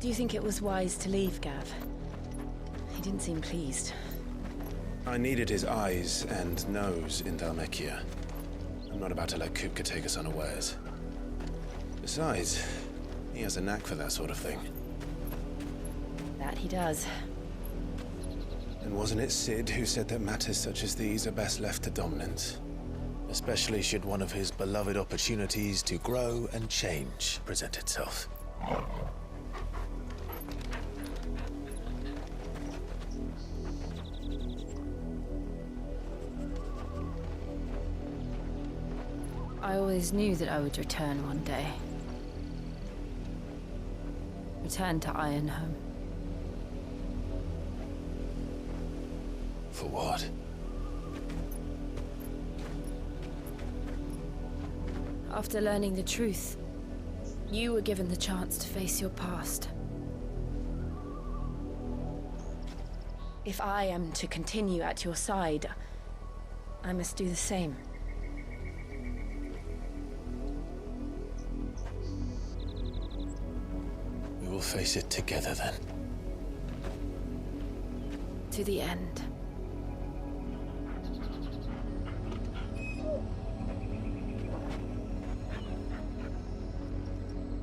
Do you think it was wise to leave, Gav? He didn't seem pleased. I needed his eyes and nose in Dhalmekia. I'm not about to let Kupka take us unawares. Besides, he has a knack for that sort of thing. That he does. And wasn't it Sid who said that matters such as these are best left to dominance? Especially should one of his beloved opportunities to grow and change present itself. I always knew that I would return one day. Return to Ironhome. For what? After learning the truth, you were given the chance to face your past. If I am to continue at your side, I must do the same. We will face it together then. To the end.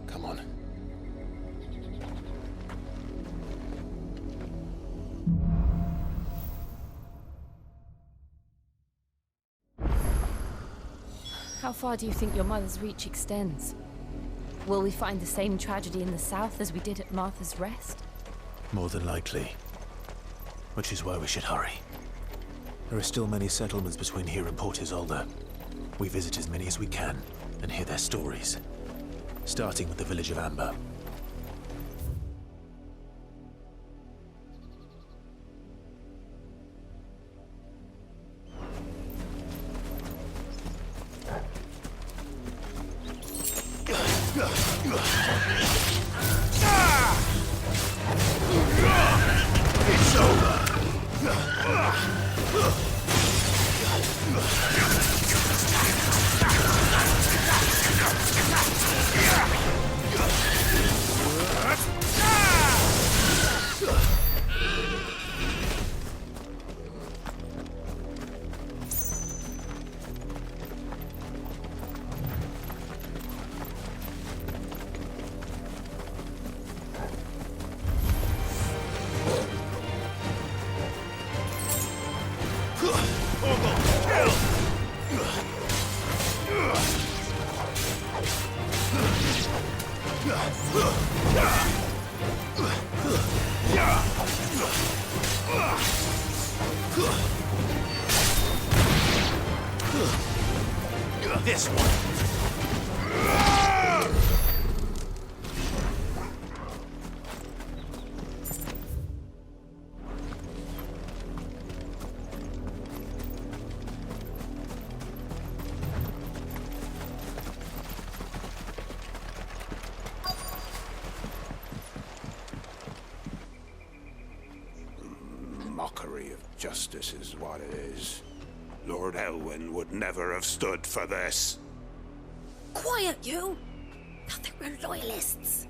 Come on. How far do you think your mother's reach extends? Will we find the same tragedy in the south as we did at Martha's Rest? More than likely. Which is why we should hurry. There are still many settlements between here and Port Isolde. We visit as many as we can and hear their stories. Starting with the village of Amber. It's over. This one. Mockery of justice is what it is. Lord Headwind would never have stood for this. Quiet, you! Nothing, we're loyalists.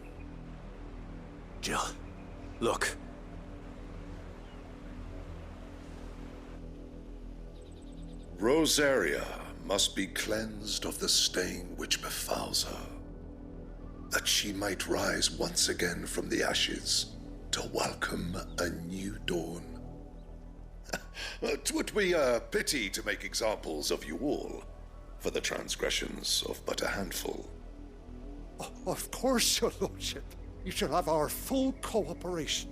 Jill, look. Rosaria must be cleansed of the stain which befouls her, that she might rise once again from the ashes to welcome a new dawn. 'Twould be a pity to make examples of you all, for the transgressions of but a handful. Of course, your lordship. You shall have our full cooperation.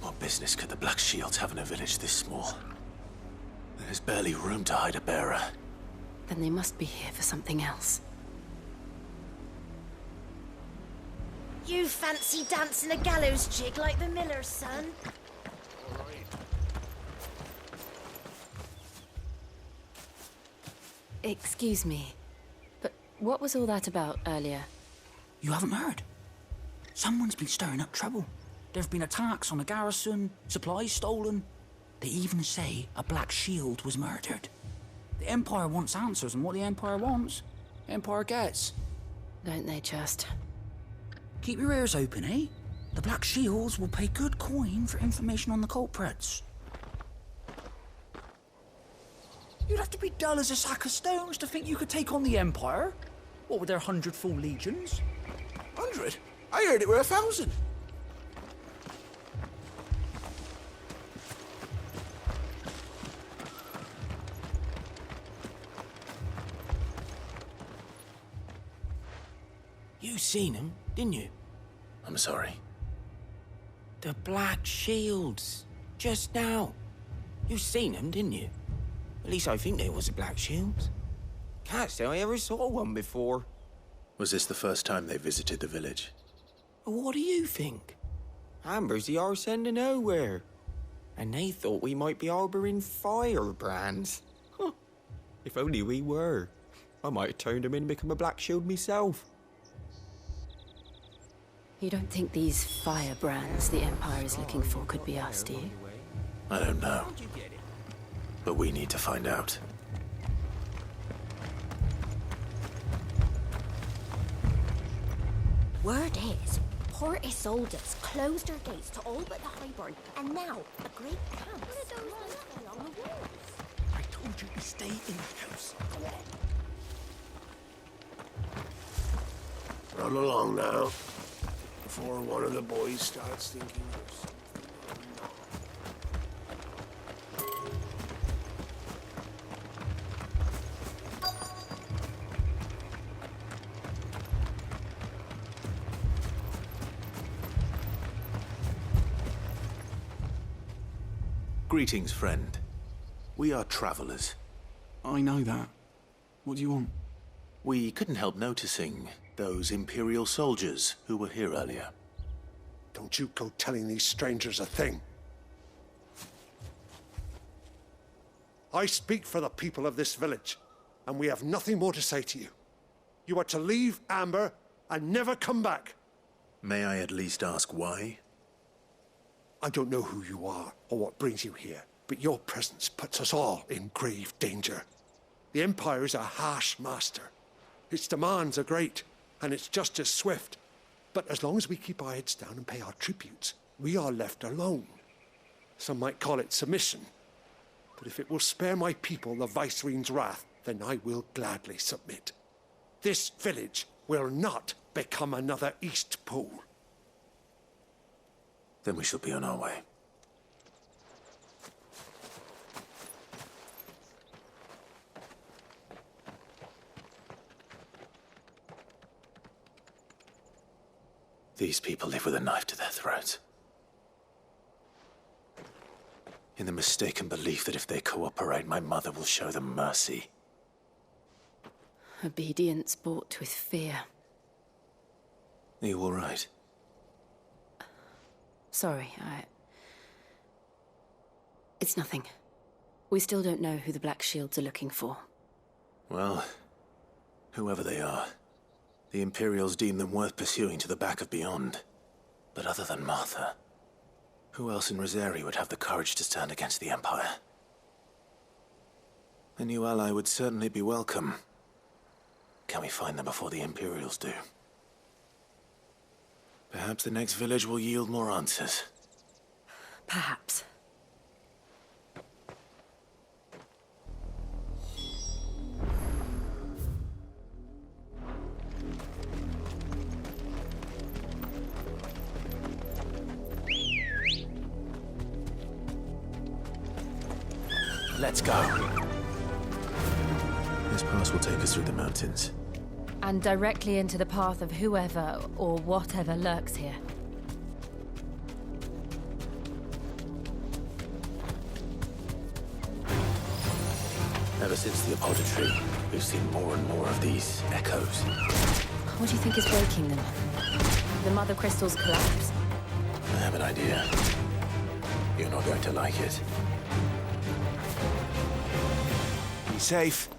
What business could the Black Shields have in a village this small? There's barely room to hide a bearer. Then they must be here for something else. You fancy dancing a gallows jig like the miller's son? Excuse me, but what was all that about earlier? You haven't heard? Someone's been stirring up trouble. There have been attacks on the garrison, supplies stolen. They even say a Black Shield was murdered. The Empire wants answers, and what the Empire wants, Empire gets. Don't they just? Keep your ears open, eh? The Black Shields will pay good coin for information on the culprits. You'd have to be dull as a sack of stones to think you could take on the Empire. What with their 100 full legions? 100? I heard it were 1,000. You seen them, didn't you? I'm sorry. The Black Shields. Just now. You seen them, didn't you? At least I think there was a Black Shield. Can't say I ever saw one before. Was this the first time they visited the village? What do you think? Amber's the arse end of nowhere. And they thought we might be harbouring firebrands. Huh. If only we were. I might have turned them in and become a Black Shield myself. You don't think these firebrands the Empire is looking for could be us, do you? I don't know. But we need to find out. Word is, Port Isolde's closed her gates to all but the Highborn, and now a great camp along the walls. I told you to stay in the house. Run along now, before one of the boys starts thinking of something. Greetings, friend. We are travelers. I know that. What do you want? We couldn't help noticing those Imperial soldiers who were here earlier. Don't you go telling these strangers a thing. I speak for the people of this village, and we have nothing more to say to you. You are to leave Amber and never come back. May I at least ask why? I don't know who you are or what brings you here, but your presence puts us all in grave danger. The Empire is a harsh master. Its demands are great, and its justice swift. But as long as we keep our heads down and pay our tributes, we are left alone. Some might call it submission. But if it will spare my people the Viceroy's wrath, then I will gladly submit. This village will not become another East Pole. Then we shall be on our way. These people live with a knife to their throats. In the mistaken belief that if they cooperate, my mother will show them mercy. Obedience bought with fear. Are you all right? Sorry, It's nothing. We still don't know who the Black Shields are looking for. Well, whoever they are, the Imperials deem them worth pursuing to the back of beyond. But other than Martha, who else in Rosari would have the courage to stand against the Empire? A new ally would certainly be welcome. Can we find them before the Imperials do? Perhaps the next village will yield more answers. Perhaps. Let's go. This pass will take us through the mountains. And directly into the path of whoever or whatever lurks here. Ever since the apothecary, we've seen more and more of these echoes. What do you think is breaking them? The Mothercrystal's collapse? I have an idea. You're not going to like it. Be safe.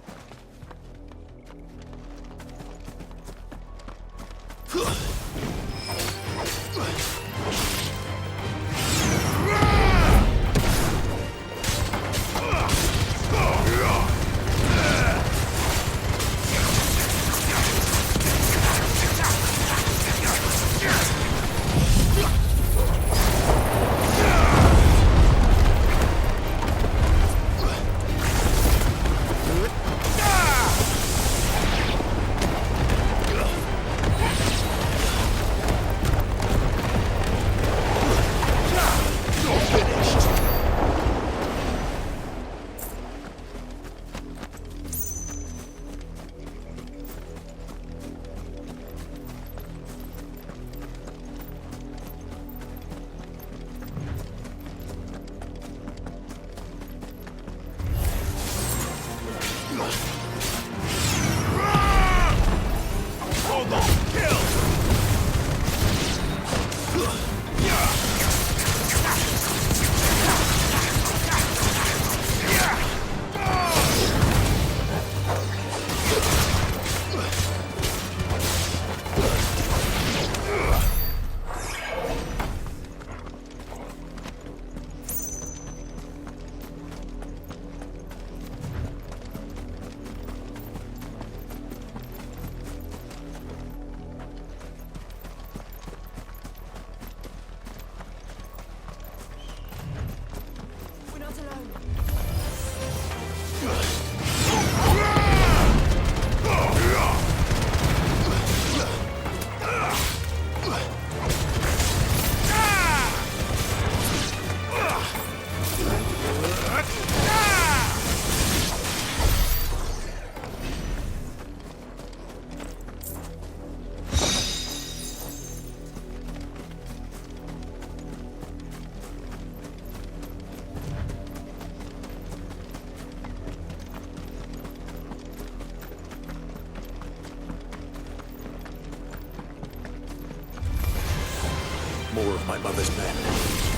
more of my mother's men.